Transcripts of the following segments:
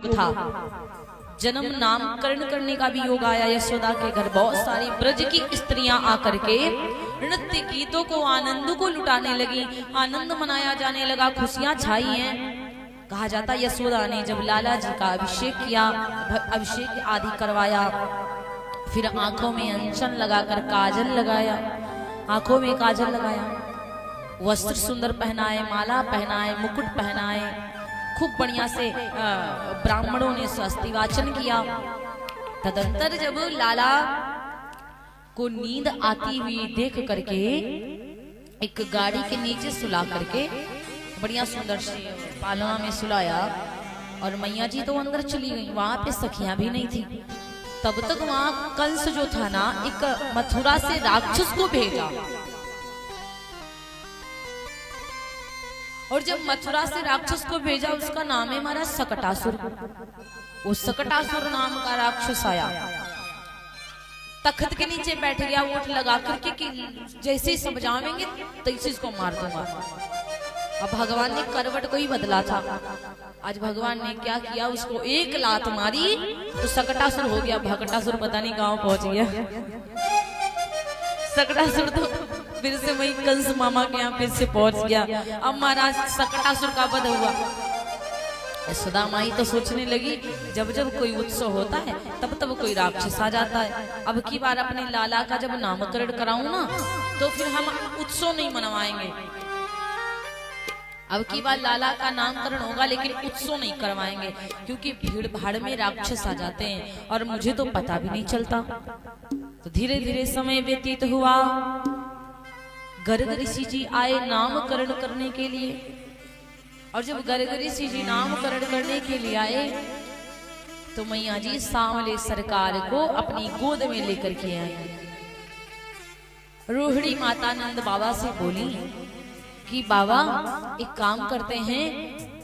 योग था, जन्म नामकरण करने का भी योग आया। यशोदा के घर बहुत सारी ब्रज की स्त्रियां आकर के नृत्य गीतों को आनंद को लुटाने लगी, आनंद मनाया जाने लगा, खुशियां छाई हैं। कहा जाता यशोदा ने जब लाला जी का अभिषेक किया, अभिषेक आदि करवाया, फिर आंखों में अंचन लगाकर काजल लगाया, आंखों में काजल लगाया, वस्त्र सुंदर पहनाए, माला पहनाए, मुकुट पहनाए, खूब बढ़िया से ब्राह्मणों ने स्वस्ति वाचन किया। तदंतर जब लाला को नींद आती हुई देख करके एक गाड़ी के नीचे सुला करके बढ़िया सुंदर से पालना में सुलाया, और मैया जी तो अंदर चली गई, वहां पे सखियां भी नहीं थी। तब तक वहां कंस जो था ना, एक मथुरा से राक्षस को भेजा, और जब मथुरा से राक्षस को भेजा, उसका नाम है हमारा सकटासुर। वो सकटासुर नाम का राक्षस आया, तख्त के नीचे बैठ गया, वोट लगा करके कि जैसे ही समझावेंगे तैसे इसको मार दूंगा। अब भगवान ने करवट को ही बदला था। आज भगवान ने क्या किया, उसको एक लात मारी तो सकटासुर हो गया। भगटासुर पता नहीं गांव पहुंच गया। सकटासुर तो फिर से वही कंस मामा के यहाँ फिर से पहुंच गया। अब महाराज सकटासुर का वध हुआ। यशोदा माई तो सोचने लगी, जब जब कोई उत्सव होता है तब तब कोई राक्षस आ जाता है। अब की बार अपने लाला का जब नामकरण कराऊं ना, तो फिर हम उत्सव नहीं मनवाएंगे। अब की बार लाला का नामकरण होगा, लेकिन उत्सव नहीं करवाएंगे, क्योंकि भीड़ भाड़ में राक्षस आ जाते हैं और मुझे तो पता भी नहीं चलता। तो धीरे धीरे समय व्यतीत हुआ। गर्ग ऋषि जी आए नामकरण करने के लिए, और जब गर्ग ऋषि जी नामकरण करने के लिए आए तो मैया जी सांवले सरकार को अपनी गोद में लेकर के आई। रोहिणी माता नंद बाबा से बोली कि बाबा एक काम करते हैं,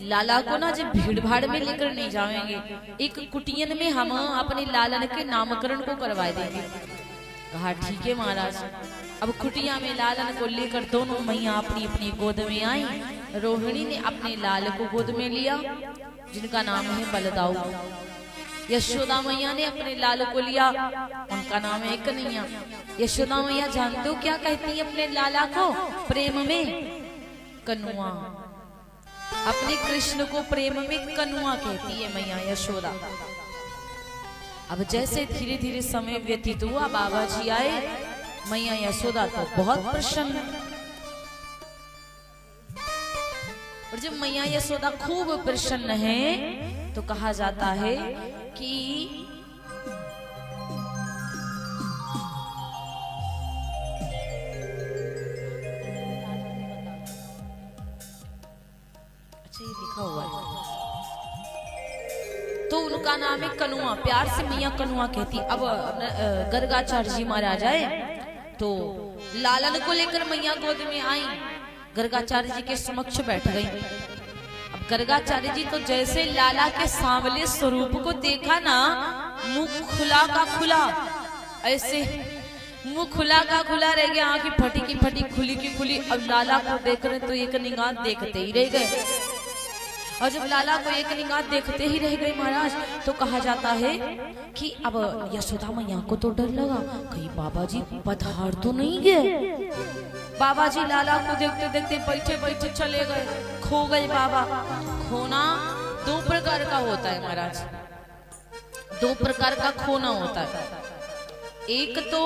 लाला को ना जब भीड़ भाड़ में लेकर नहीं जाएंगे, एक कुटियन में हम अपने लालन के नामकरण को करवा देंगे। कहा ठीक है महाराज। अब कुटिया में लालन को लेकर दोनों मैया अपनी अपनी गोद में आई। रोहिणी ने अपने लाल को गोद में लिया, जिनका नाम है बलदाऊ। यशोदा मैया ने अपने लाल को लिया, उनका नाम है कन्हैया। यशोदा मैया जानते हो क्या कहती है अपने लाला को प्रेम में? कनुआ। अपने कृष्ण को प्रेम में कनुआ कहती है मैया यशोदा। अब जैसे धीरे धीरे समय व्यतीत हुआ, बाबा जी आए, मैया यशोदा तो बहुत प्रसन्न। और जब मैया यशोदा खूब प्रसन्न है तो कहा जाता है कि अच्छा ये लिखा हुआ है, तो उनका नाम है कनुआ, प्यार से मैया कनुआ कहती। अब गर्गाचार्य जी महाराज आए तो लालन को लेकर मैया गोद में आई, गर्गाचार्य जी के समक्ष बैठ गई। अब गर्गाचार्य जी तो जैसे लाला के सांवले स्वरूप को देखा ना, मुंह खुला का खुला, ऐसे मुंह खुला का खुला रह गया, आंखें फटी की फटी, खुली की खुली। अब लाला को देख रहे तो एक निगाह देखते ही रह गए। और जब लाला को एक निगाह देखते ही रह गए महाराज, तो कहा जाता है कि अब यशोदा मैया को तो डर लगा, कहीं बाबा जी पधार तो नहीं गए। बाबा जी लाला को देखते देखते बैठे बैठे चले गए, खो गए बाबा। खोना दो प्रकार का होता है महाराज, दो प्रकार का खोना होता है। एक तो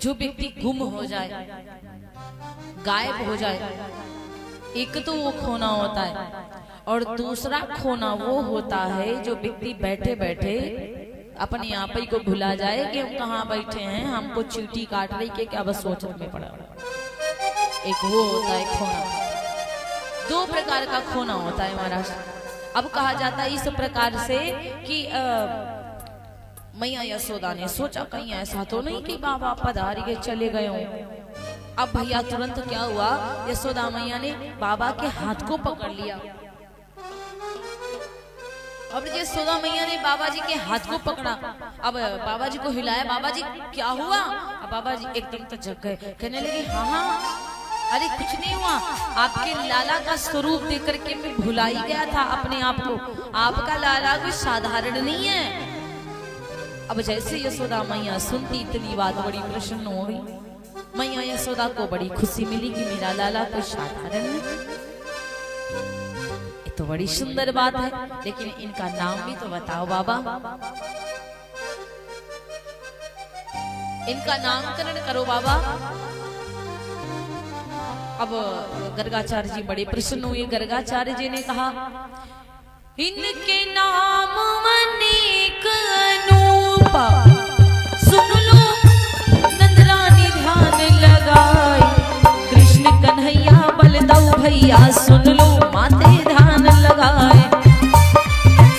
जो व्यक्ति गुम हो जाए, गायब हो जाए, एक तो वो खोना होता है। और दूसरा खोना वो होता है जो व्यक्ति बैठे बैठे अपने आप ही को भुला जाए कि हम कहाँ बैठे हैं, हमको चींटी काट रही के क्या बस सोचने में पड़ा। एक वो होता है खोना। दो प्रकार का खोना होता है महाराज। अब कहा जाता है इस प्रकार से कि मैया यशोदा ने सोचा कहीं ऐसा तो नहीं कि बाबा पधार के चले गए हों। अब भैया तुरंत क्या हुआ, यशोदा मैया ने बाबा के हाथ को पकड़ लिया। अब यशोदा मैया ने बाबा जी के हाथ को पकड़ा, अब बाबा जी को हिलाया, बाबा जी क्या हुआ? अब बाबा जी एकदम तो जग गए, कहने लगे हाँ हाँ अरे कुछ नहीं हुआ, आपके लाला का स्वरूप देख करके मैं भुला ही गया था अपने आप को। आपका लाला कोई साधारण नहीं है। अब जैसे यशोदा मैया सुनती इतनी बात बड़ी प्रसन्न हो गई। मैया यशोदा को बड़ी खुशी मिली कि मेरा लाला कोई साधारण नहीं। ये तो बड़ी सुंदर बात है, लेकिन इनका नाम भी तो बताओ बाबा, इनका नामकरण करो बाबा। अब गर्गाचार्य जी बड़े प्रसन्न हुए। गर्गाचार्य जी ने कहा, इनके नाम अनेक अनूपा, सुन लो नंदरानी ध्यान लगाए। कृष्ण कन्हैया बलदाऊ भैया, सुन लो माते ध्यान लगाए।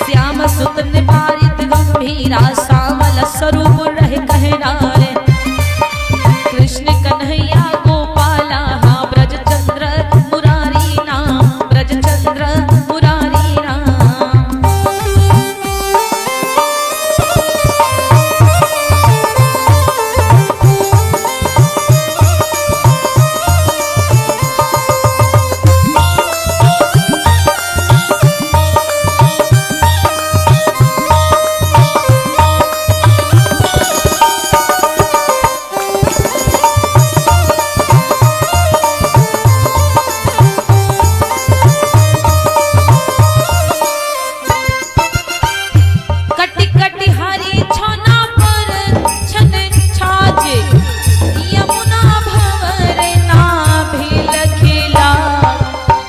श्याम सुत निवारित गंभीरा, सावल स्वरूप रह कहराए। कृष्ण कन्हैया गोपाला, ब्रज चंद्र मुरारी नाम, ब्रज चंद्र मुरारी नाम।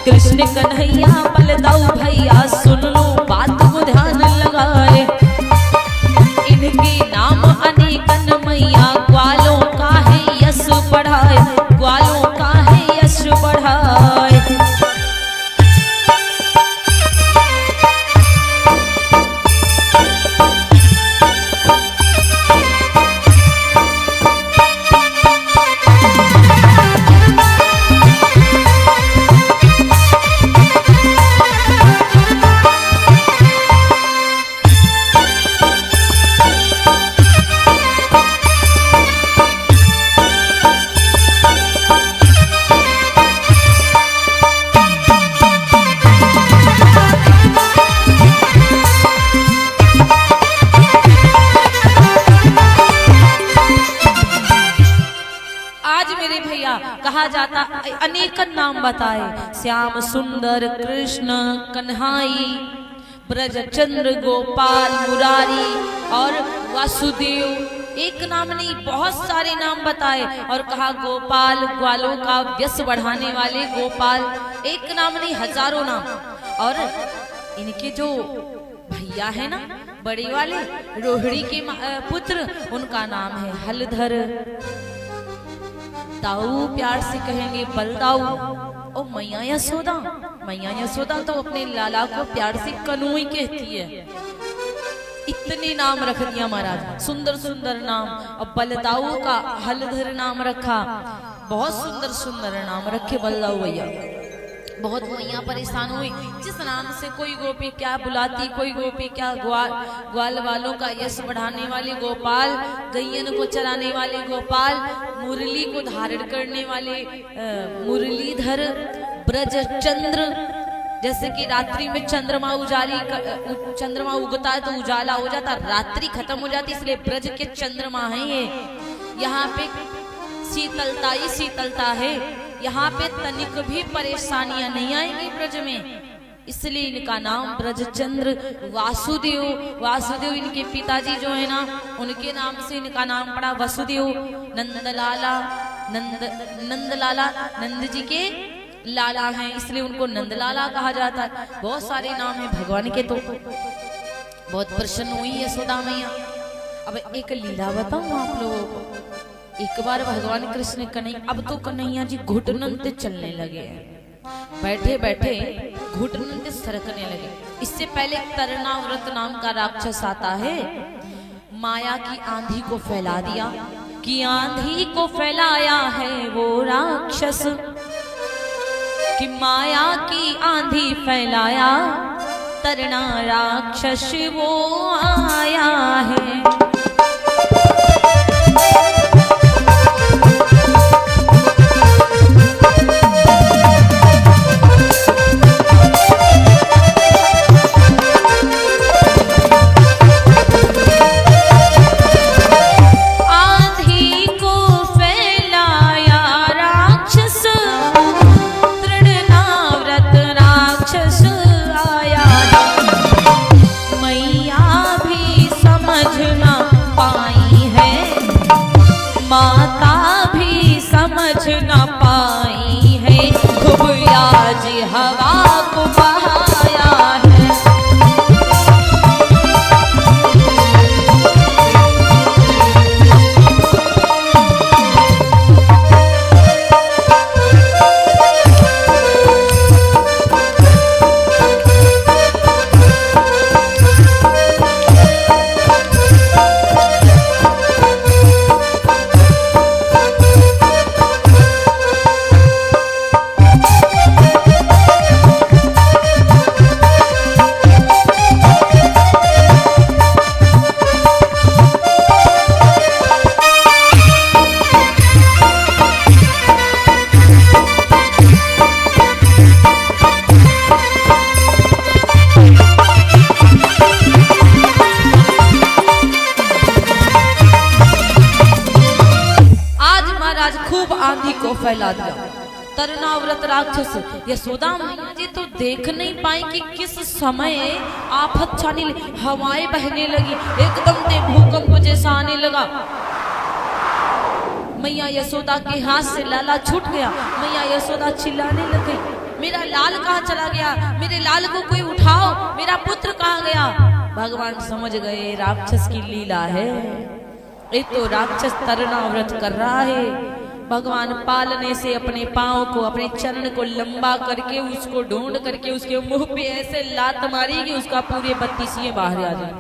कृष्ण कन्हैया बलदाऊ भैया, सुन लो बात को ध्यान लगाए। इनके नाम अनेकन मैया, ग्वालों का है यश बढ़ाए, ग्वालों का है यश बढ़ाए। कहा जाता अनेक नाम बताए, श्याम सुंदर कृष्ण कन्हाई, ब्रज चंद्र गोपाल मुरारी और वासुदेव। एक नाम नहीं, बहुत सारे नाम बताए और कहा गोपाल, ग्वालों का व्यस बढ़ाने वाले गोपाल। एक नाम नहीं, हजारों नाम। और इनके जो भैया है ना बड़े वाले, रोहिणी के पुत्र, उनका नाम है हलधर। दाऊ प्यार से कहेंगे बलदाऊ। ओ मैया यशोदा, मैया यशोदा तो अपने लाला को प्यार से कन्हई कहती है। इतने नाम रख दिया महाराज, सुंदर सुंदर नाम। और बलदाऊ का हलधर नाम रखा। बहुत सुंदर सुंदर नाम रखे बलदाऊ भैया। बहुत मैया परेशान हुई, जिस नाम से कोई गोपी क्या बुलाती, कोई गोपी क्या। ग्वाल वालों का यश बढ़ाने वाले गोपाल, गैयन को चलाने वाले गोपाल, मुरली को धारण करने वाले मुरलीधर, ब्रज चंद्र। जैसे कि रात्रि में चंद्रमा चंद्रमा उगता है तो उजाला हो जाता, रात्रि खत्म हो जाती, इसलिए ब्रज के चंद्रमा है ये। यहाँ पे शीतलता ही शीतलता है, यहाँ पे तनिक भी परेशानियां नहीं आएंगी ब्रज में, इसलिए इनका नाम ब्रजचंद्र। वासुदेव, वासुदेव इनके पिताजी जो है ना, उनके नाम से इनका नाम पड़ा वसुदेव। नंदलाला, नंदलाला नंद जी के लाला हैं, इसलिए उनको नंदलाला कहा जाता है। बहुत सारे नाम हैं भगवान के। तो बहुत प्रसन्न हुई यशोदा मैया। अब एक लीला बताऊं आप लोगों को। एक बार भगवान कृष्ण कन्हैया, अब तो कन्हैया जी घुटनों से चलने लगे हैं, बैठे बैठे घुटनों से सरकने लगे। इससे पहले तरणाव्रत नाम का राक्षस आता है, माया की आंधी को फैला दिया। कि आंधी को फैलाया है वो राक्षस, कि माया की आंधी फैलाया तरना राक्षस वो आया है। फैला दिया। तरनाव्रत राक्षस यशोदा मैया जी तो देख नहीं पाई कि किस समय आफत छाने लगी, हवाएं बहने लगी, एकदम से भूकंप जैसा आने लगा। मैया यशोदा के हाथ से लाला छूट गया। मैया यशोदा चिल्लाने लग गई, मेरा लाल कहाँ चला गया, मेरे लाल को कोई उठाओ, मेरा पुत्र कहाँ गया। भगवान समझ गए राक्षस की लीला है, ये तो राक्षस तरनाव्रत कर रहा है। भगवान पालने से अपने पाँव को, अपने चरण को लंबा करके उसको ढूंढ करके उसके मुंह पे ऐसे लात मारी कि उसका पूरे 32 बाहर आ जाए।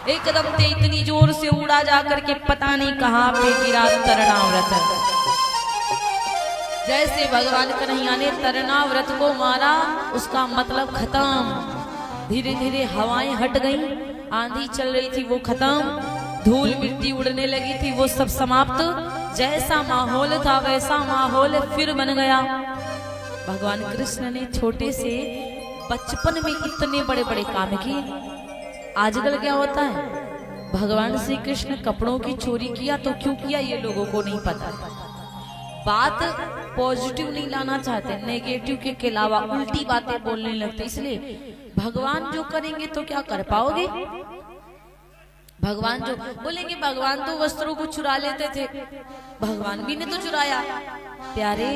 एकदम से इतनी जोर से उड़ा जा करके पता नहीं कहाँ पे गिरा तरनाव्रत। जैसे भगवान कन्हैया ने तरनाव्रत को मारा उसका मतलब खत्म। धीरे धीरे हवाएं हट गई, आंधी चल रही थी वो खत्म, धूल मिट्टी उड़ने लगी थी वो सब समाप्त। जैसा माहौल था वैसा माहौल फिर बन गया। भगवान कृष्ण ने छोटे से बचपन में इतने बड़े बड़े काम किए। आजकल क्या होता है, भगवान श्री कृष्ण कपड़ों की चोरी किया तो क्यों किया ये लोगों को नहीं पता। बात पॉजिटिव नहीं लाना चाहते, नेगेटिव के अलावा उल्टी बातें बोलने लगते। इसलिए भगवान जो करेंगे तो क्या कर पाओगे। भगवान जो बोलेंगे, भगवान तो वस्त्रों को चुरा लेते थे, भगवान भी ने तो चुराया। प्यारे,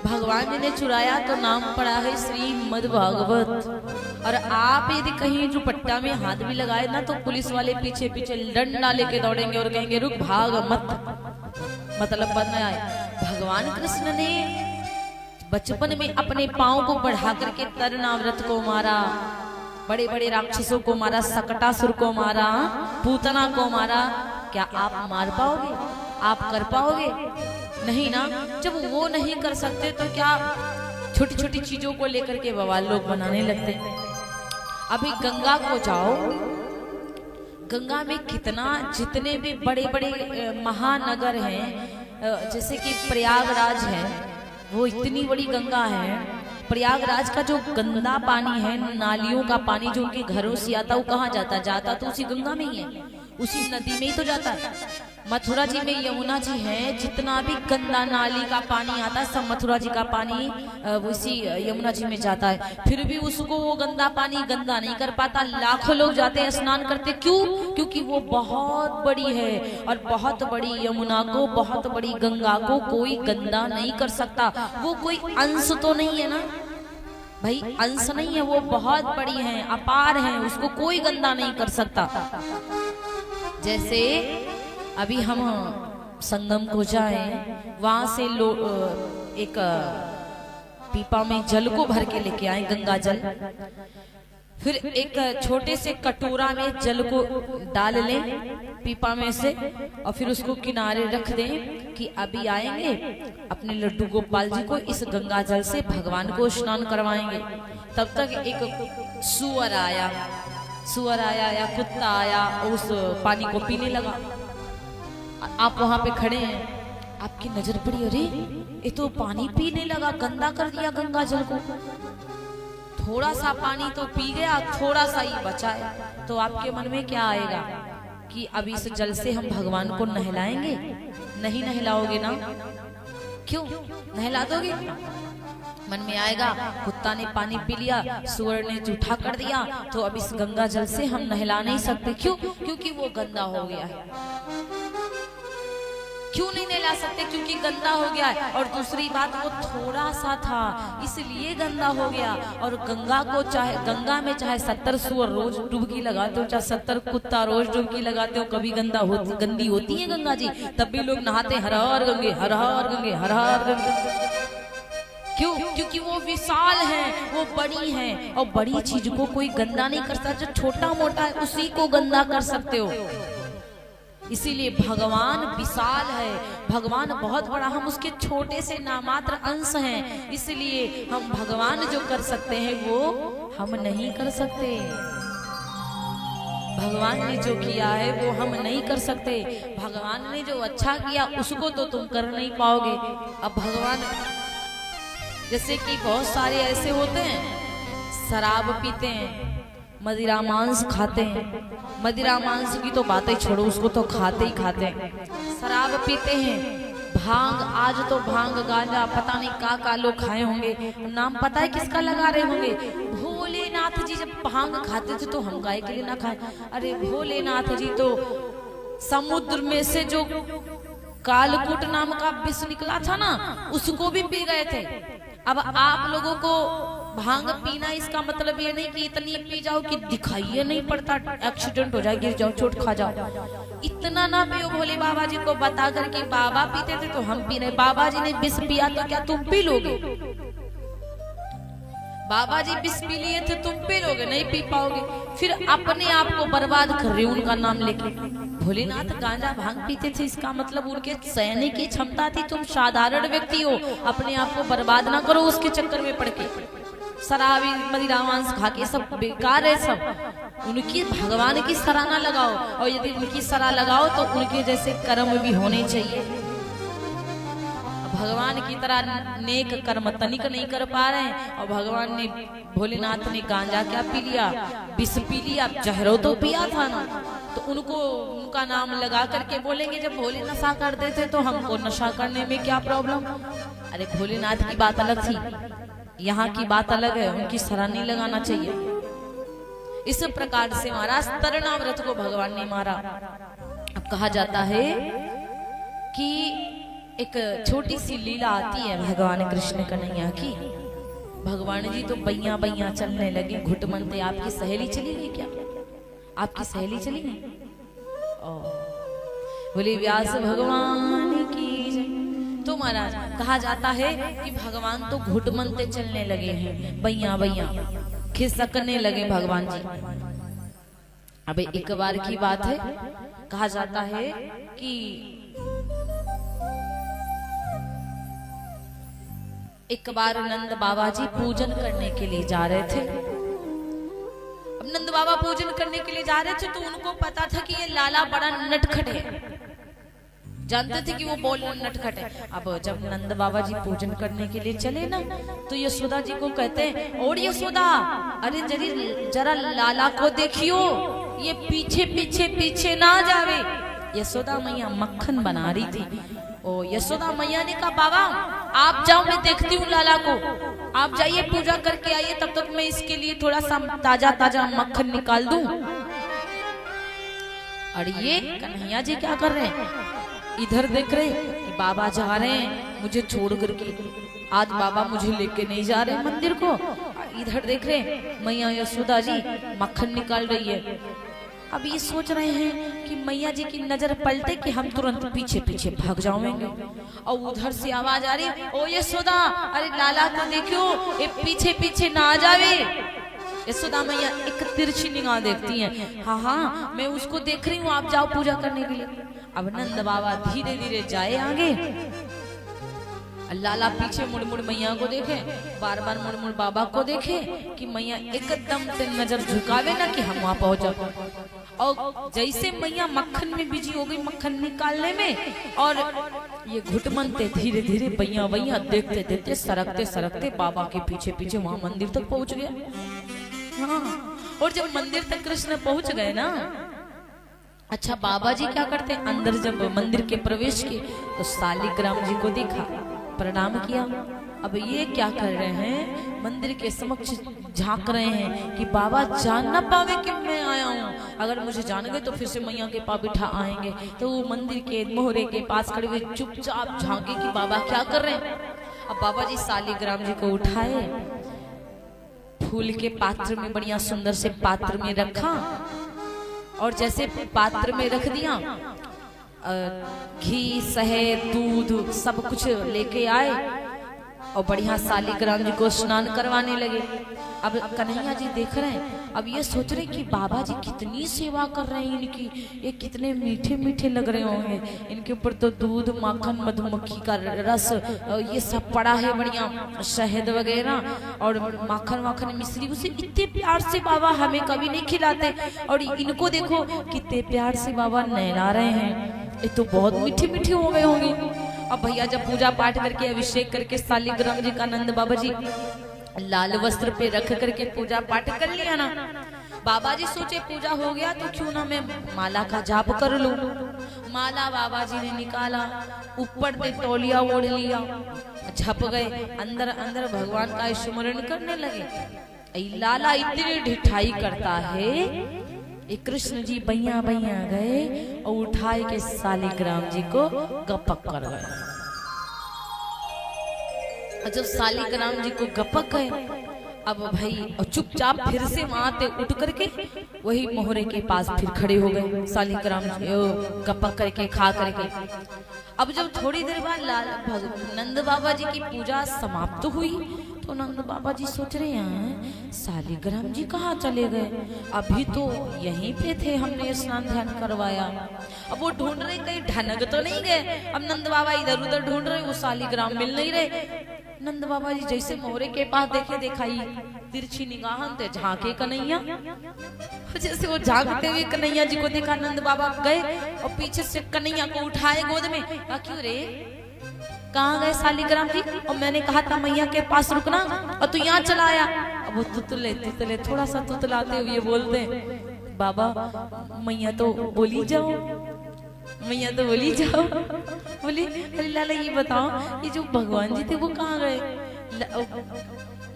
भगवान जी ने चुराया तो नाम पड़ा है श्रीमद् भागवत। और आप यदि कहीं दुपट्टा में हाथ भी लगाए ना तो पुलिस वाले पीछे पीछे डंडा लेके दौड़ेंगे और कहेंगे रुक भाग मत, मतलब बनना है। भगवान कृष्ण ने बचपन में अपने पाँव को बढ़ा करके तरनाव्रत को मारा, बड़े बड़े राक्षसों को मारा, सकटासुर को मारा, पूतना को मारा। क्या आप मार पाओगे, आप कर पाओगे? नहीं ना। जब वो नहीं कर सकते तो क्या छोटी छोटी चीजों को लेकर के बवाल लोग बनाने लगते। अभी गंगा को जाओ, गंगा में कितना, जितने भी बड़े बड़े महानगर हैं, जैसे कि प्रयागराज है, वो इतनी बड़ी गंगा है। प्रयागराज का जो गंदा पानी है, नालियों का पानी जो उनके घरों से आता, वो कहाँ जाता? जाता तो उसी गंगा में ही है, उसी नदी में ही तो जाता है। मथुरा जी में यमुना जी है, जितना भी गंदा नाली का पानी आता है सब मथुरा जी का पानी उसी यमुना जी में जाता है। फिर भी उसको वो गंदा पानी गंदा नहीं कर पाता। लाखों लोग जाते हैं स्नान करते, क्यों? क्योंकि वो बहुत बड़ी है और बहुत बड़ी यमुना को, बहुत बड़ी गंगा को कोई गंदा नहीं कर सकता। वो कोई अंश तो नहीं है ना भाई, अंश नहीं है, वो बहुत बड़ी है, अपार है, उसको कोई गंदा नहीं कर सकता। जैसे अभी हम संगम को जाएं, वहां से एक पीपा में जल को भर के लेके आए, गंगा जल, फिर एक छोटे से कटोरा में जल को डाल लें पीपा में से, और फिर उसको किनारे रख दें कि अभी आएंगे अपने लड्डू गोपाल जी को इस गंगा जल से भगवान को स्नान करवाएंगे। तब तक एक सुअर आया या कुत्ता आया, उस पानी को पीने लगा। आप वहां पे खड़े हैं, आपकी नजर पड़ी, अरे ये तो पानी पीने लगा, गंदा कर दिया गंगा जल को। थोड़ा सा पानी तो पी गया, थोड़ा सा ही बचा है, तो आपके मन में क्या आएगा कि अब इस जल से हम भगवान को नहलाएंगे? नहीं नहलाओगे ना। क्यों? नहला दोगे? मन में आएगा कुत्ता ने पानी पी लिया, सुअर ने जूठा कर दिया, तो अब इस गंगा जल से हम नहला नहीं सकते। क्यों? क्योंकि वो गंदा हो गया है। क्यों नहीं नहला सकते? क्योंकि गंदा हो गया है। और दूसरी बात, वो थोड़ा सा था इसलिए गंदा हो गया। और गंगा को गंगा में चाहे 70 सुअर रोज डुबकी लगाते हो, चाहे 70 कुत्ता रोज डुबकी लगाते हो, कभी गंदी होती है गंगा जी? तब भी लोग नहाते हर हर गंगे, हर हर गंगे, हर हर गंगे। क्यों? क्योंकि वो विशाल है, वो बड़ी है, और बड़ी चीज को कोई गंदा नहीं कर सकता। जो छोटा मोटा है उसी को गंदा कर सकते हो। इसीलिए भगवान विशाल है, भगवान बहुत बड़ा, हम उसके छोटे से नामात्र अंश हैं। इसलिए हम भगवान जो कर सकते हैं वो हम नहीं कर सकते। भगवान ने जो किया है वो हम नहीं कर सकते। भगवान ने जो अच्छा किया उसको तो तुम कर नहीं पाओगे। अब भगवान, जैसे कि बहुत सारे ऐसे होते हैं शराब पीते हैं, मदिरा मांस खाते हैं, मदिरा मांस की तो बातें छोड़ो, उसको तो खाते ही खाते हैं। शराब पीते हैं, भांग, आज तो भांग गांजा पता नहीं का लोग खाए होंगे, नाम पता है किसका लगा रहे होंगे। भोलेनाथ जी जब भांग खाते थे तो हम गाय के लिए ना खाए। अरे भोलेनाथ जी तो समुद्र में से जो कालकूट नाम का विष निकला था ना, उसको भी पी गए थे। अब आप लोगों को भांग पीना इसका मतलब ये नहीं कि इतनी पी जाओ कि दिखाई नहीं पड़ता, एक्सीडेंट हो जाए, गिर जाओ, चोट खा जाओ। इतना ना पियो। भोले बाबा जी को बता कर कि बाबा पीते थे तो हम पी रहे। बाबा जी ने विष पिया तो क्या तुम पी लोगे? बाबा जी विष पी लिए थे, तुम पी लोगे? नहीं पी पाओगे। फिर अपने आप को बर्बाद कर रहे हो उनका नाम लेके। भोलेनाथ गांजा भांग पीते थे, इसका मतलब उनके सहने की क्षमता थी। तुम साधारण व्यक्ति हो, अपने आप को बर्बाद ना करो उसके चक्कर में पड़ के। शराबी मदिरा मांस खा के सब बेकार है सब। उनकी भगवान की सराहना लगाओ, और यदि उनकी सराह लगाओ तो उनके जैसे कर्म भी होने चाहिए। भगवान की तरह नेक कर्म तनिक नहीं कर पा रहे हैं, और भगवान ने, भोलेनाथ ने गांजा क्या पी लिया? विष पी लिया। जहरो तो पिया था ना, तो उनको उनका नाम लगा करके बोलेंगे जब भोले नशा करते थे तो हमको नशा करने में क्या प्रॉब्लम? अरे भोलेनाथ की बात अलग थी, यहाँ की बात अलग है। उनकी सराह नहीं लगाना चाहिए। इस प्रकार से महाराज तरणाव्रत को भगवान ने मारा। अब कहा जाता है कि एक छोटी सी लीला आती है भगवान कृष्ण कन्हैया की। भगवान जी तो बैया बैया चलने लगे, घुटमनते। आपकी सहेली चली गई क्या? आपकी सहेली चली गई? बोले व्यास भगवान की जय। तो महाराज कहा जाता है कि भगवान तो घुटमनते चलने लगे हैं, बैया बैया खिसकने लगे भगवान जी। अबे एक बार की बात है, कहा जाता है कि एक बार नंद बाबा जी पूजन करने के लिए जा रहे थे। अब नंद बाबा पूजन करने के लिए जा रहे थे तो उनको पता था कि ये लाला बड़ा नटखट है, जानते थे कि वो बोल नटखट है। अब जब नंद बाबा जी पूजन करने के लिए चले ना, तो यशोदा जी को कहते हैं, और यशोदा अरे जरा लाला को देखियो, ये पीछे पीछे पीछे ना जावे। यशोदा मैया मक्खन बना रही थी। ओ यशोदा मैया ने कहा बाबा आप जाओ, मैं देखती हूँ लाला को, आप जाइए पूजा करके आइए, तब तक मैं इसके लिए थोड़ा सा ताजा ताजा मक्खन निकाल दूं। और ये कन्हैया जी क्या कर रहे हैं? इधर देख रहे कि बाबा जा रहे हैं मुझे छोड़ करके, आज बाबा मुझे लेके नहीं जा रहे मंदिर को। इधर देख रहे मैया यशोदा जी मक्खन निकाल रही है। अब ये सोच रहे हैं कि मैया जी की नजर पलटे कि हम तुरंत पीछे पीछे भाग जाएंगे। और उधर से आवाज आ रही, ओ यशोदा अरे लाला को देखियो, ये पीछे पीछे ना आ जावे। यशोदा मैया एक तिरछी निगाह देखती हैं, हाँ हाँ मैं उसको देख रही हूँ, आप जाओ पूजा करने के लिए। अब नंद बाबा धीरे धीरे जाए आगे, लाला पीछे मुड़ मुड़ मैया को देखे, बार बार मुड़ मुड़ बाबा को देखे कि मैया एकदम से नजर झुकावे ना कि हम वहां पहुंच जाओ। और जैसे मैया मक्खन में बिजी हो गई, मक्खन निकालने में, और ये घुटमनते धीरे धीरे बैया बैया देखते देखते सरकते सरकते बाबा के पीछे पीछे वहां मंदिर तक पहुंच गया। हाँ, और जब मंदिर तक कृष्ण पहुंच गए ना, अच्छा बाबा जी क्या करते, अंदर जब मंदिर के प्रवेश किए तो शालिग्राम जी को देखा, प्रणाम किया। अब ये क्या कर रहे हैं, मंदिर के समक्ष झांक रहे हैं कि बाबा जान ना पावे कि मैं आया हूँ, अगर मुझे जान गए तो फिर से मैया के पास बिठा आएंगे। तो वो मंदिर के मोहरे के पास खड़े हुए चुपचाप झांके कि बाबा क्या कर रहे हैं। अब बाबा जी शालिग्राम जी को उठाए, फूल के पात्र में, बढ़िया सुंदर से पात्र में रखा, और जैसे पात्र में रख दिया, घी शहद दूध सब कुछ लेके आए और बढ़िया शालिग्राम जी को स्नान करवाने लगे। अब कन्हैया जी देख रहे हैं, अब ये सोच रहे कि बाबा जी कितनी सेवा कर रहे हैं इनकी, ये कितने मीठे मीठे लग रहे होंगे, इनके ऊपर तो दूध माखन मधुमक्खी का रस ये सब पड़ा है, बढ़िया शहद वगैरह और माखन माखन मिश्री, उसे इतने प्यार से बाबा हमें कभी नहीं खिलाते, और इनको देखो कितने प्यार से बाबा नहला रहे हैं, ये तो बहुत मीठे मीठे हो गए होंगे। अब भैया जब पूजा पाठ करके अभिषेक करके शालिग्राम जी का नंद बाबा जी लाल वस्त्र पे रख करके पूजा पाठ कर लिया ना, बाबा जी सोचे पूजा हो गया तो क्यों ना मैं माला का जाप कर लूं। माला बाबा जी ने निकाला, ऊपर से तौलिया ओढ़ लिया, झप गए अंदर अंदर भगवान का स्मरण करने लगे। लाला इतनी ढिठाई करता है, एक कृष्ण जी बैया बैया गए और उठाए के शालिग्राम जी को गपक कर गए। जब शालिग्राम जी को गपक गए, अब भाई और चुपचाप फिर से माते उठ करके वही मोहरे के पास फिर खड़े हो गए शालिग्राम जी गपक करके खा करके। अब जब थोड़ी देर बाद नंद बाबा जी की पूजा समाप्त हुई तो नंद बाबा जी सोच रहे हैं शालिग्राम जी कहाँ चले गए, अभी तो यहीं पे थे, हमने स्नान ध्यान करवाया। अब वो ढूंढ रहे कहीं ढनक तो नहीं गए। अब नंद बाबा इधर उधर ढूंढ रहे, वो शालिग्राम मिल नहीं रहे। नंद बाबा जी जैसे मोहरे के पास देखे दिखाई तिरछी निगाहन ते झांके कन्हैया, जैसे वो झांकते हुए कन्हैया जी को देखा, नंद बाबा गए और पीछे से कन्हैया को उठाए गोद में। कहा क्यों रे, कहाँ गए शालिग्राम जी? और मैंने कहा था मैया के पास रुकना और तू यहाँ चला आया। अब वो तुतले थोड़ा सा तुतलाते हुए बोलते, बाबा मैया तो बोली जाओ, मैया तो बोली जाओ। बोली अरे लाला ये बताओ, ये जो भगवान जी थे वो कहाँ गए?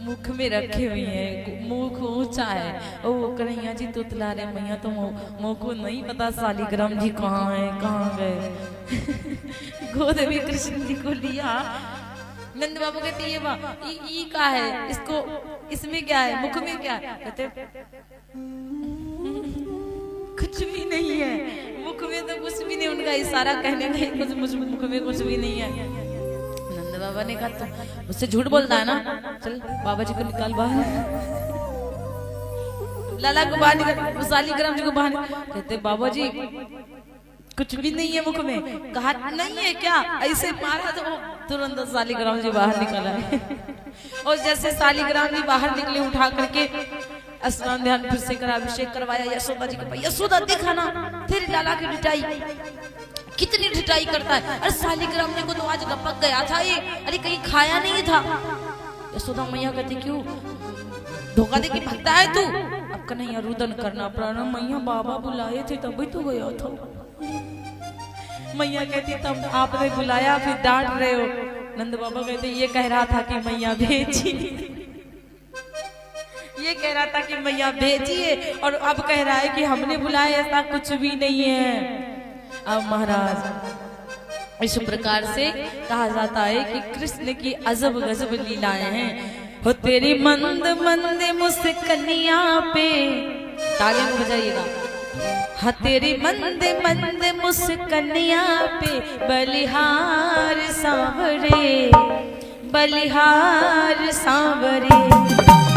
मुख में रखे हुए हैं, मुख ऊंचा है। ओ कन्हैया जी तुतला रहे, मैया तो मुंह को नहीं पता शालिग्राम जी कहाँ है, कहाँ गए। गोद में कृष्ण जी को लिया। नंद बाबू कहते ये का है, इसको इसमें क्या है, मुख में क्या है? कहते कुछ भी नहीं है, मुख में तो कुछ भी नहीं। उनका इशारा कहने का कुछ मुख में कुछ भी नहीं है। नंद बाबा ने कहा तो मुझसे झूठ बोलता है ना, चल बाबा जी को निकाल बाहर, लाला को बाहर निकाल, शालिग्राम जी को बाहर। कहते बाबा जी कुछ भी नहीं है मुख में। कहा नहीं है क्या? ऐसे मारा तो तुरंत शालिग्राम जी बाहर निकल आए। और जैसे शालिग्राम जी बाहर निकले, उठा करके स्नान ध्यान फिर से करा, अभिषेक करवाया यशोदा जी के। यशोदा देखा ना तेरे लाला की ढिठाई, कितनी ढिठाई करता है। अरे शालिग्राम जी को तो आज गपक गया था ये, अरे कहीं खाया नहीं था। यशोदा मैया कहती क्यों धोखा दे के भागता है तू? अब कन्हैया रुदन करना पड़ा, मैया बाबा बुलाए थे तभी तो गया था। मैया कहती तब आपने बुलाया फिर डांट रहे हो। नंद बाबा कहते ये कह रहा था कि मैया भेजी, ये कह रहा था कि मैया भेजिए, और अब कह रहा है कि हमने बुलाया, ऐसा कुछ भी नहीं है। अब महाराज इस प्रकार से कहा जाता है कि कृष्ण की अजब गजब लीलाएं हैं। हो तेरी मंद मंद मुस्कनिया पे, तालियां बजाइएगा। हाँ तेरी मंद मंद मुस्कनिया पे बलिहार सांवरे, बलिहार सांवरे।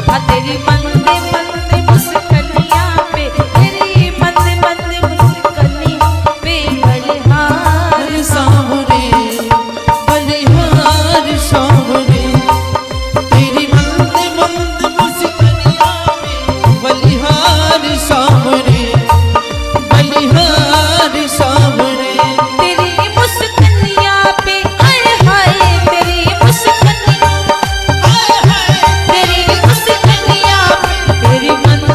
हाँ तेरी मंद मंद मुस्कनिया पे, तेरी मंद मंद मुस्कनिया पे बलिहार सांवरे, बलिहार सांवरे। तेरी मंद मंद मुस्कनिया पे बलिहार सांवरे, बलिहार सांवरे। तेरी मुस्कनिया पे आए हाय, तेरी मुस्कनिया आए हाय, तेरी मुस्कनिया पे, तेरी मंद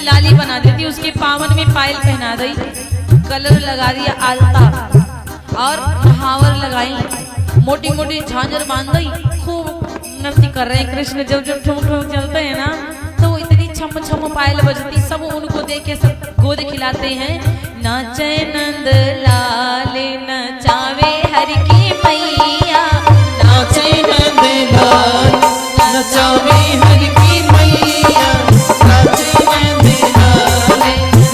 लाली बना देती, उसके पावन में पायल पहना दी, कलर लगा दिया आलता और महावर लगाई, मोटी मोटी झांझर बांध दी, खूब नृत्य कर रहे हैं कृष्ण। जब जब ठुमक ठुमक चलते हैं ना तो वो इतनी छम छम पायल बजती, सब उनको देख के सब गोद खिलाते हैं। नाचे नंद लाल नचावे हर की मैया, नाचे नंद लाल नचावे हर की मैया, नाचे नंद लाल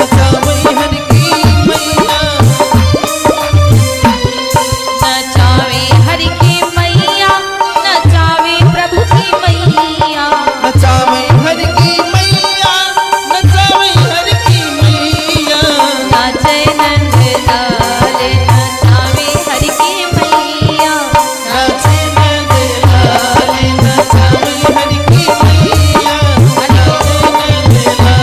नचावे हर की मैया, नचावे हर की मैया, नचावे प्रभु की मैया, नचावे हर की मैया, नचावे हर की मैया, नाचे नंद लाल नचावे हर की मैया, नाचे नंद लाल नचावे हर की मैया, नाचे नंद लाल।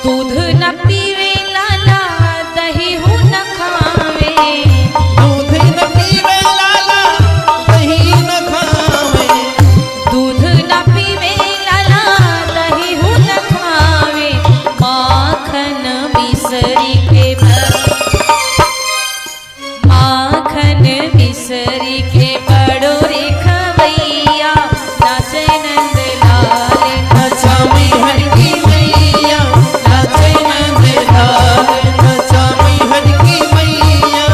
दूध न पीवे लाला, दही हूँ न खावे, दूध न पीवे लाला, दही न खावे, दूध न पीवे लाला, दही हूँ न खावे, माखन मिसरी के माखन मिसरी के बड़ो रे खवैया, नाचे नंद लाल नचावे हर की मैया, नाचे नंद लाल नचावे हर की मैया।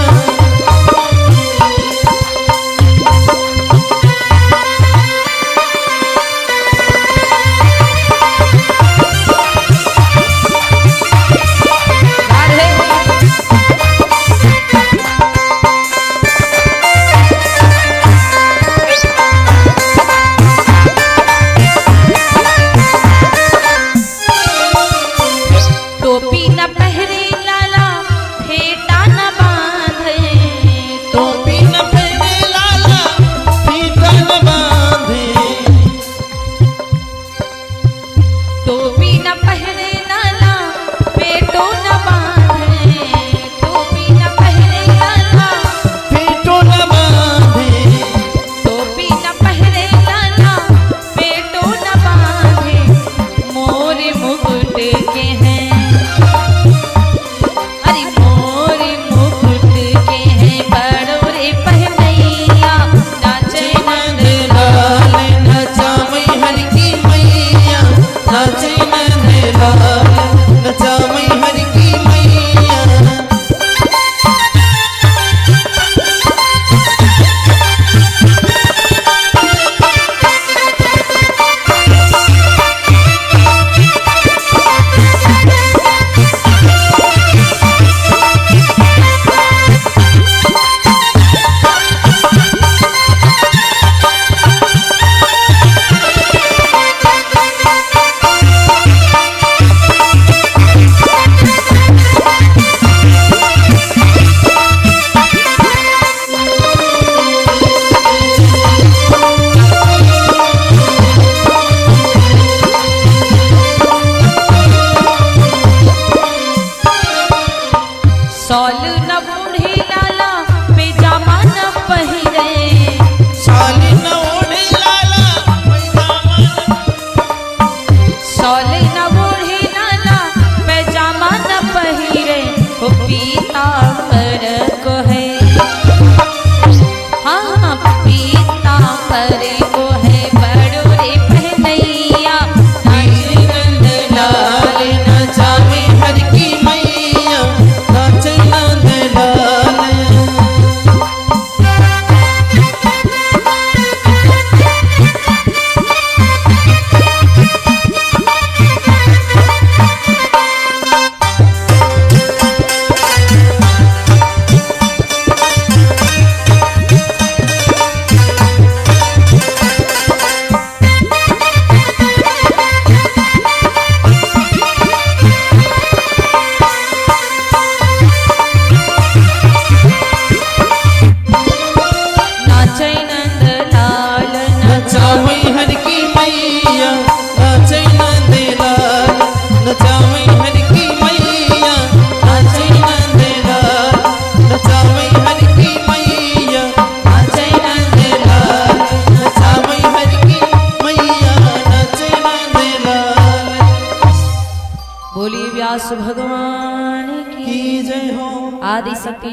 राधे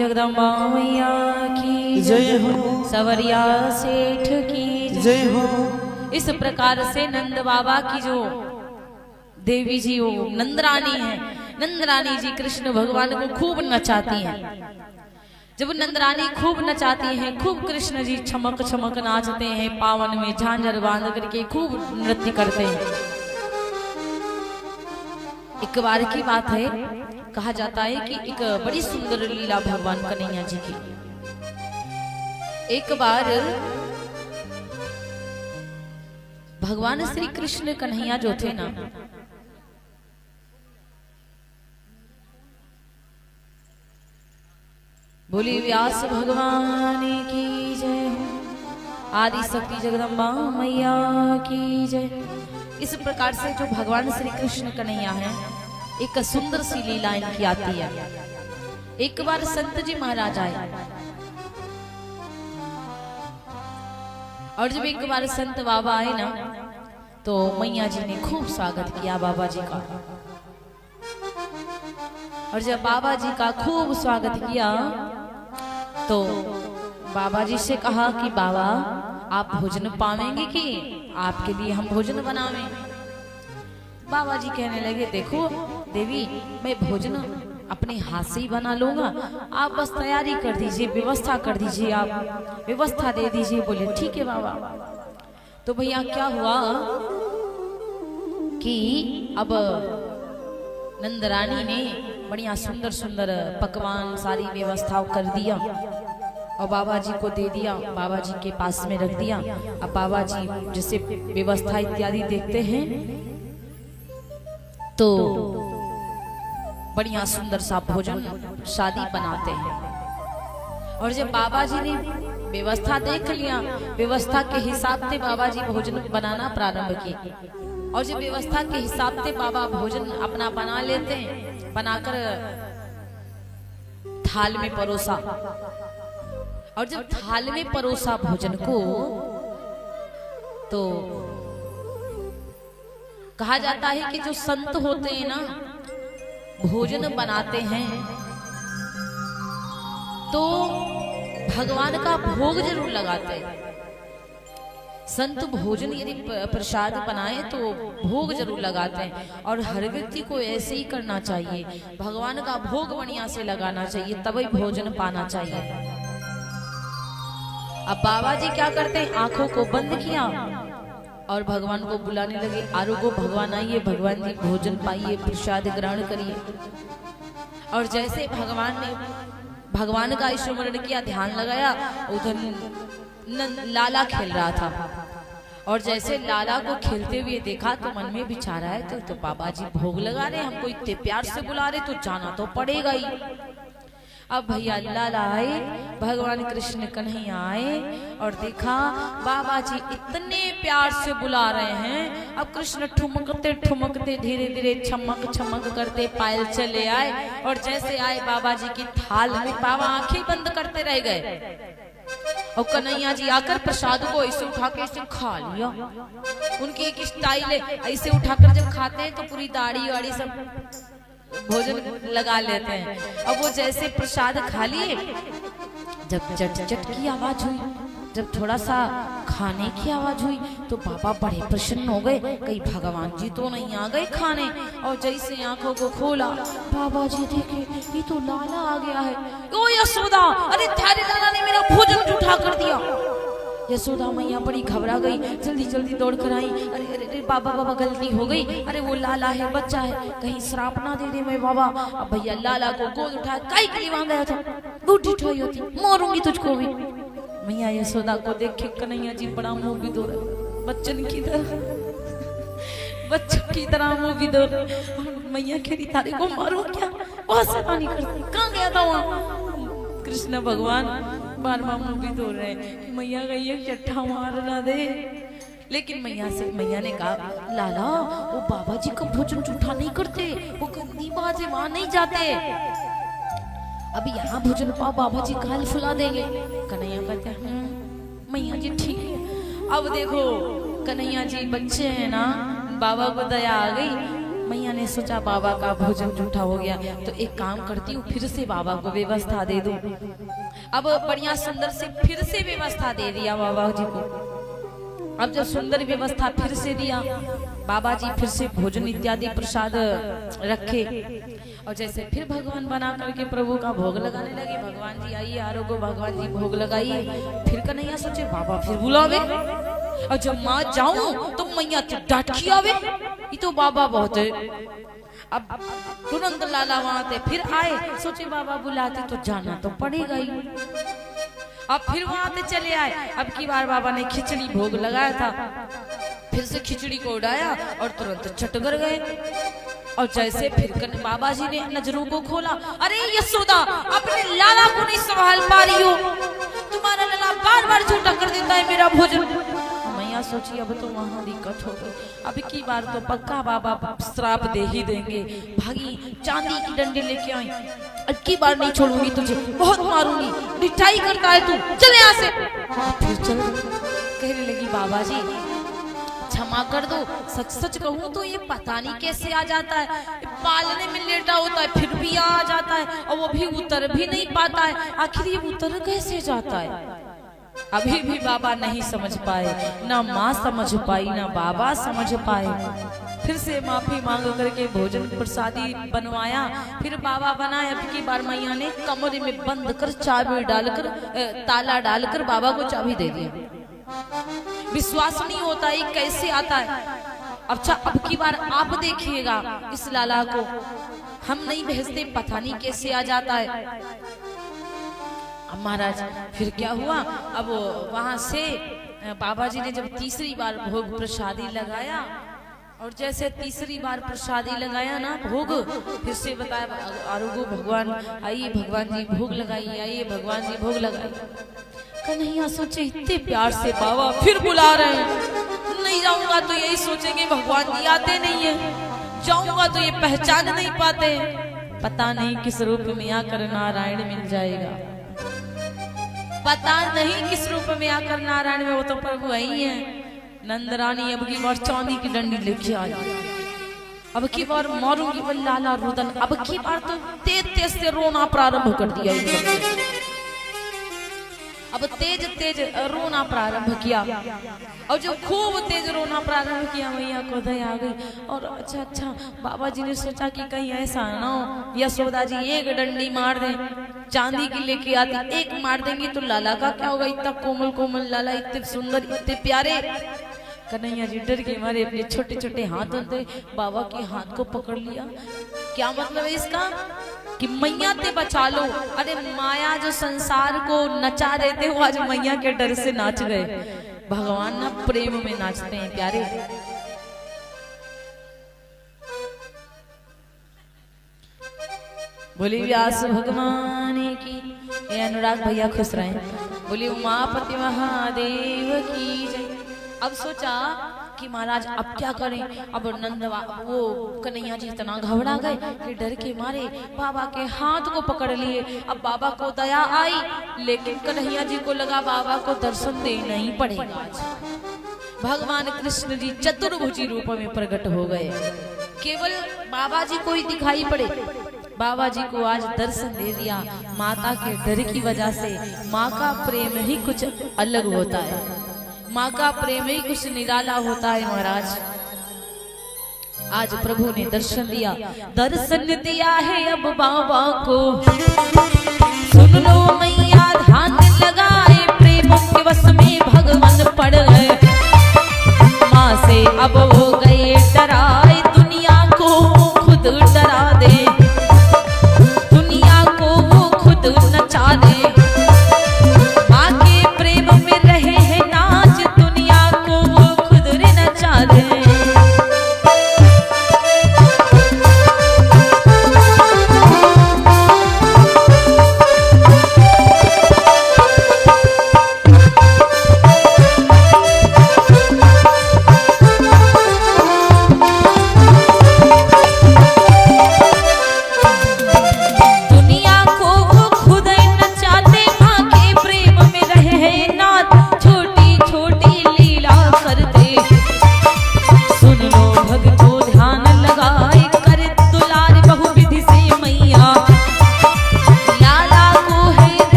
जगदम्बा मैया की जय हो। सवरिया सेठ की जय हो। इस प्रकार से नंद बाबा की जो देवी जी वो नंदरानी है, नंदरानी जी कृष्ण भगवान को खूब नचाती हैं। जब नंदरानी खूब नचाती हैं, खूब कृष्ण जी छमक छमक नाचते हैं, पावन में झांझर बांध करके खूब नृत्य करते हैं। एक बार की बात है, कहा जाता है कि एक बड़ी सुंदर लीला भगवान कन्हैया जी की। एक बार भगवान श्री कृष्ण कन्हैया जो थे ना, बोली व्यास भगवान की जय, आदि शक्ति जगदम्बा मैया की जय। इस प्रकार से जो भगवान श्री कृष्ण कन्हैया है, एक सुंदर सी लीला इनकी आती है। एक बार संत जी महाराज आए, और जब एक बार संत बाबा आए ना, तो मैया जी ने खूब स्वागत किया बाबा जी का। और जब बाबा जी का खूब स्वागत किया, तो बाबा जी से कहा कि बाबा आप भोजन पावेंगे कि आपके लिए हम भोजन बनावें। बाबा जी कहने लगे, देखो देवी, मैं भोजन अपने हाथ से ही बना लूंगा, आप बस तैयारी कर दीजिए, व्यवस्था कर दीजिए, आप व्यवस्था दे दीजिए। बोले ठीक है बाबा। तो भैया क्या हुआ कि अब नंदरानी ने बढ़िया सुंदर सुंदर पकवान सारी व्यवस्था कर दिया और बाबा जी को दे दिया, बाबा जी के पास में रख दिया। अब बाबा जी जैसे व्यवस्था इत्यादि देखते हैं, तो बढ़िया सुंदर सा भोजन शादी बनाते हैं। और जब बाबा जी ने व्यवस्था देख लिया, व्यवस्था के हिसाब से बाबा जी भोजन बनाना प्रारंभ किए। और जब व्यवस्था के हिसाब से बाबा भोजन अपना बना लेते हैं, बनाकर थाल में परोसा। और जब थाल में परोसा भोजन को, तो कहा जाता है कि जो संत होते हैं ना, भोजन बनाते हैं तो भगवान का भोग जरूर लगाते हैं। संत भोजन यदि प्रसाद बनाए तो भोग जरूर लगाते हैं। और हर व्यक्ति को ऐसे ही करना चाहिए, भगवान का भोग बढ़िया से लगाना चाहिए, तभी भोजन पाना चाहिए। अब बाबा जी क्या करते हैं, आंखों को बंद किया और भगवान को बुलाने लगे, आरोगो भगवान आइए, भगवान जी भोजन पाइए, प्रसाद ग्रहण करिए। और जैसे भगवान ने भगवान का स्मरण किया, ध्यान लगाया, उधर लाला खेल रहा था। और जैसे लाला को खेलते हुए देखा तो मन में विचार आया, तो बाबा जी भोग लगा रहे, हमको इतने प्यार से बुला रहे, तो जाना तो पड़ेगा ही। अब भैया लाला आए, भगवान कृष्ण कन्हैया आए और देखा बाबा जी इतने प्यार से बुला रहे हैं। अब कृष्ण ठुमकते ठुमकते धीरे धीरे छमक छमक करते पायल चले आए। और जैसे आए बाबा जी की थाल में, बाबा आंखें बंद करते रह गए। और कन्हैया जी आकर प्रसाद को ऐसे उठा के ऐसे खा लिया। उनकी एक स्टाइल है, ऐसे उठाकर जब खाते हैं तो पूरी दाढ़ी वाड़ी सब भोजन लगा लेते हैं। अब वो जैसे प्रसाद खा लिए, जब चट चट की आवाज हुई, जब थोड़ा सा खाने की आवाज हुई, तो बाबा बड़े प्रसन्न हो गए, कहीं भगवान जी तो नहीं आ गए खाने। और जैसे आंखों को खोला, बाबा जी देखे ये तो लाला आ गया है। ओ यशोदा, अरे थारे लाला ने मेरा भोजन जूठा कर दिया। यशोदा मैया बड़ी घबरा गई, जल्दी जल्दी दौड़ कर आई। अरे अरे अरे बाबा बाबा गलती हो गई, अरे वो लाला है, बच्चा है, कहीं श्राप ना दे दे मैं बाबा। अब भैया लाला को गोद उठाया, काई के लिए वहां गया था, बूढ़ी ठोई होती, मारूंगी तुझको भी। मैया यशोदा को देख के कन्हैया जी बड़ा मुंह बिदो रहे, बच्चन की तरह, बच्चों की तरह मुंह बिदो रहे। मैया खेरी तारे को मारो क्या, बहुत से पानी करती, कहाँ गया था वहां। कृष्ण भगवान बार बार मुंह भी धो रहे हैं, मैया का ये चट्टा मार ना दे। लेकिन मैया ने कहा, लाला वो बाबा जी का भोजन जूठा नहीं करते, वो गंदी बात है, वहां नहीं जाते। अभी यहाँ भोजन पाओ, बाबा जी गाल फुला देंगे। कन्हैया कहते हैं मैया जी ठीक है। अब देखो कन्हैया जी बच्चे हैं ना, बाबा को दया आ गई, मैया ने सोचा बाबा का भोजन झूठा हो गया, तो एक काम करती हूँ, फिर से बाबा को व्यवस्था दे दूं। अब बढ़िया सुंदर से फिर से व्यवस्था दे दिया बाबा जी को। अब जब सुंदर व्यवस्था फिर से दिया, बाबा जी फिर से भोजन इत्यादि प्रसाद रखे, और जैसे फिर भगवान बना करके प्रभु का भोग लगाने लगे। भगवान जी आइए, आरोग्य भगवान जी भोग लगाइए। फिर कन्हैया सोचे बाबा फिर बुलावे, और जब माँ जाऊं तो मैया डांट खियावे, ये तो बाबा बहुत है। अब तुरंत लाला वहां थे, फिर आए, सोचे बाबा बुलाते तो जाना तो पड़ेगा ही। अब फिर वहां से चले आए। अब की बार बाबा ने खिचड़ी भोग लगाया था, फिर से खिचड़ी को उड़ाया और तुरंत चटकर गए। और जैसे फिर बाबा जी ने नजरों को खोला, अरे यशोदा अपने लाला को नहीं संभाल पा रही हो, तुम्हारा लाला बार बार झूठा कर देता है मेरा भोजन। मैया सोची अब तो वहां दिक्कत हो गई, अब की बार तो पक्का बाबा श्राप दे ही देंगे। भागी चांदी की डंडे लेके आई, अब की बार नहीं छोड़ूंगी तुझे, बहुत मारूंगी, मिठाई करता है तू, चल यहाँ से। फिर चल कहने लगी बाबा जी क्षमा कर दो, सच सच कहूँ तो ये पता नहीं कैसे आ जाता है, पालने में लेटा होता है फिर भी आ जाता है, और वो भी उतर भी नहीं पाता है, आखिर ये उतर कैसे जाता है। अभी भी बाबा नहीं समझ पाए, ना माँ समझ पाई ना बाबा समझ पाए। फिर से माफी मांग करके भोजन प्रसादी बनवाया, फिर बाबा बनाए। अब की बार मैया ने कमरे में बंद कर चाबी डालकर ताला डालकर बाबा को चाबी दे दिया। विश्वास नहीं होता है कैसे आता है। अच्छा अब की बार आप देखिएगा इस लाला को, हम नहीं भेजते, पता नहीं कैसे आ जाता है। अब महाराज फिर क्या हुआ, अब वहां से बाबा जी ने जब तीसरी बार भोग प्रसादी लगाया, और जैसे तीसरी बार प्रसादी लगाया ना भोग, फिर से बताया आरोग्य भगवान आइए, भगवान जी भोग लगाइए, आइए भगवान जी भोग लगाइए। कन्हैया सोचे इतने प्यार से बाबा फिर बुला रहे हैं, नहीं जाऊंगा तो यही सोचेंगे भगवान जी आते नहीं है, जाऊंगा तो ये पहचान नहीं पाते, पता नहीं किस रूप में आकर नारायण मिल जाएगा, पता नहीं किस रूप में आकर नारायण में, वो तो प्रभु ही है। नंद रानी अब की बार चांदी की डंडी लेके आई, अब की बार मारूंगी वो लाला रुदन, अब की बार तो तेज तेज से रोना प्रारंभ कर दिया। अब तेज तेज रोना प्रारंभ किया, और जब खूब तेज रोना प्रारंभ किया मैया को दया आ गई। और अच्छा बाबा जी ने सोचा कि कहीं ऐसा ना हो यशोदा जी एक डंडी मार दें, चांदी की लेके आती, एक मार देंगी तो लाला का क्या होगा, इतना कोमल कोमल लाला, इतने सुंदर इतने प्यारे। कन्हैया जी डर के मारे अपने छोटे छोटे हाथों से बाबा के हाथ को पकड़ लिया। क्या मतलब है इसका कि मैया ते बचा लो। अरे माया जो संसार को नचा रहे थे वो आज मैया के डर से नाच गए। भगवान ना प्रेम में नाचते हैं प्यारे। बोली व्यास भगवान की, ये अनुराग भैया खुश रहे। बोली उमापति महादेव की जय। अब सोचा कि महाराज अब क्या करें, अब नंद वो कन्हैया जी इतना घबरा गए कि डर के मारे बाबा के हाथ को पकड़ लिए। अब बाबा को दया आई, लेकिन कन्हैया जी को लगा बाबा को दर्शन देना ही पड़ेगा आज। भगवान कृष्ण जी चतुर्भुजी रूप में प्रकट हो गए, केवल बाबा जी को ही दिखाई पड़े। बाबा जी को आज दर्शन दे दिया। माता के डर की वजह से माँ का प्रेम ही कुछ अलग होता है, माँ का प्रेम ही कुछ निराला होता है महाराज। आज प्रभु ने दर्शन दिया, दर्शन दिया है अब बाबा को, सुन लो मैया